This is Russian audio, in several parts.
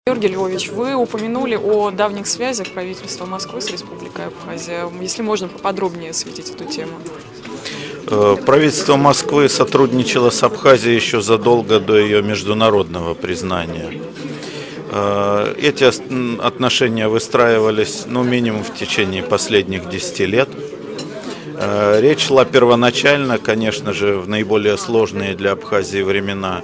Георгий Львович, вы упомянули о давних связях правительства Москвы с Республикой Абхазия. Если можно, поподробнее осветить эту тему. Правительство Москвы сотрудничало с Абхазией еще задолго до ее международного признания. Эти отношения выстраивались, минимум в течение последних 10 лет. Речь шла первоначально, конечно же, в наиболее сложные для Абхазии времена,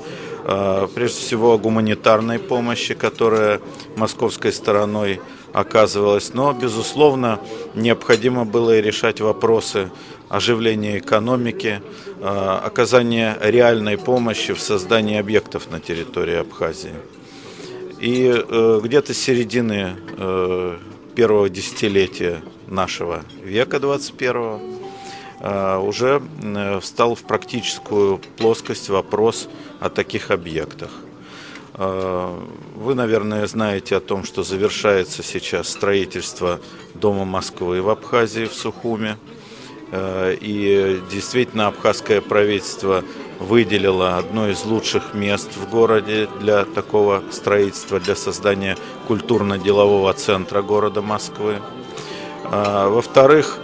прежде всего о гуманитарной помощи, которая московской стороной оказывалась. Но, безусловно, необходимо было и решать вопросы оживления экономики, оказания реальной помощи в создании объектов на территории Абхазии. И где-то с середины первого десятилетия нашего века 21-го уже встал в практическую плоскость вопрос о таких объектах. Вы, наверное, знаете о том, что завершается сейчас строительство Дома Москвы в Абхазии, в Сухуме. И действительно абхазское правительство выделило одно из лучших мест в городе для такого строительства, для создания культурно-делового центра города Москвы. Во-вторых,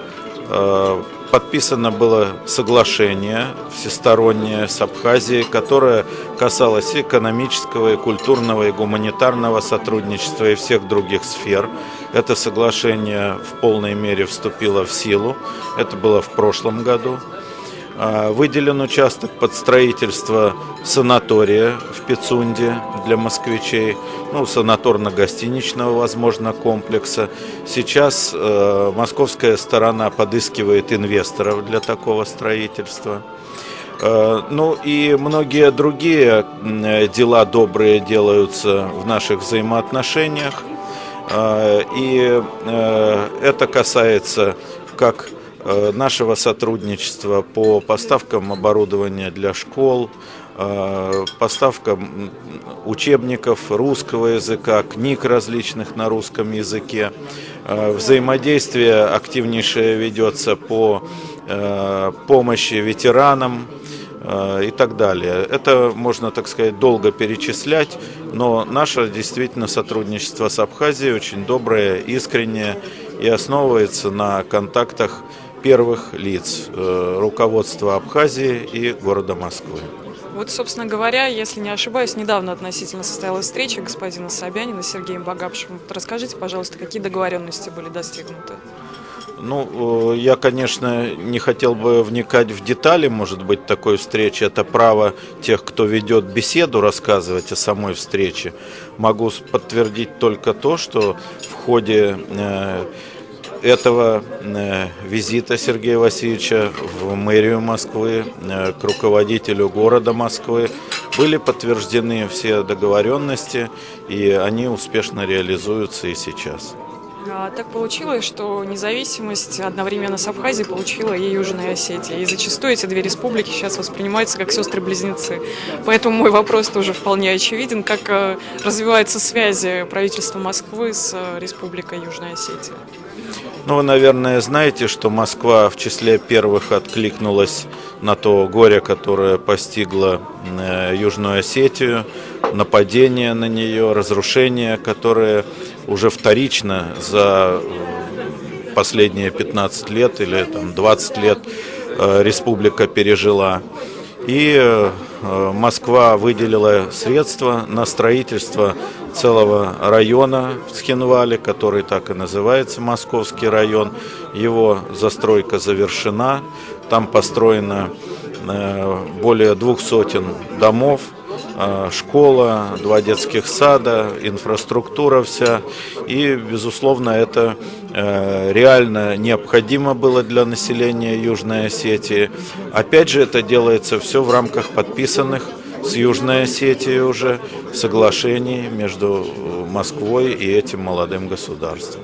подписано было соглашение всестороннее с Абхазией, которое касалось и экономического, и культурного, и гуманитарного сотрудничества, и всех других сфер. Это соглашение в полной мере вступило в силу. Это было в прошлом году. Выделен участок под строительство санатория в Пицунде для москвичей, санаторно-гостиничного, возможно, комплекса. Сейчас московская сторона подыскивает инвесторов для такого строительства. И многие другие дела добрые делаются в наших взаимоотношениях. И это касается как нашего сотрудничества по поставкам оборудования для школ, поставкам учебников русского языка, книг различных на русском языке. Взаимодействие активнейшее ведется по помощи ветеранам и так далее. Это можно, так сказать, долго перечислять, но наше действительно сотрудничество с Абхазией очень доброе, искреннее и основывается на контактах первых лиц руководства Абхазии и города Москвы. Вот, собственно говоря, если не ошибаюсь, недавно относительно состоялась встреча господина Собянина с Сергеем Багапшевым. Расскажите, пожалуйста, какие договоренности были достигнуты? Я, конечно, не хотел бы вникать в детали, может быть, такой встречи. Это право тех, кто ведет беседу, рассказывать о самой встрече. Могу подтвердить только то, что в ходе этого визита Сергея Васильевича в мэрию Москвы, к руководителю города Москвы, были подтверждены все договоренности, и они успешно реализуются и сейчас. Так получилось, что независимость одновременно с Абхазией получила и Южная Осетия. И зачастую эти две республики сейчас воспринимаются как сестры-близнецы. Поэтому мой вопрос тоже вполне очевиден. Как развиваются связи правительства Москвы с Республикой Южная Осетия? Вы, наверное, знаете, что Москва в числе первых откликнулась на то горе, которое постигло Южную Осетию, нападение на нее, разрушение, которое уже вторично за последние 15 лет или 20 лет республика пережила. И Москва выделила средства на строительство целого района в Цхинвале, который так и называется Московский район. Его застройка завершена. Там построено более 200 домов, школа, 2 детских сада, инфраструктура вся. И, безусловно, это реально необходимо было для населения Южной Осетии. Опять же, это делается все в рамках подписанных с Южной Осетией уже соглашений между Москвой и этим молодым государством.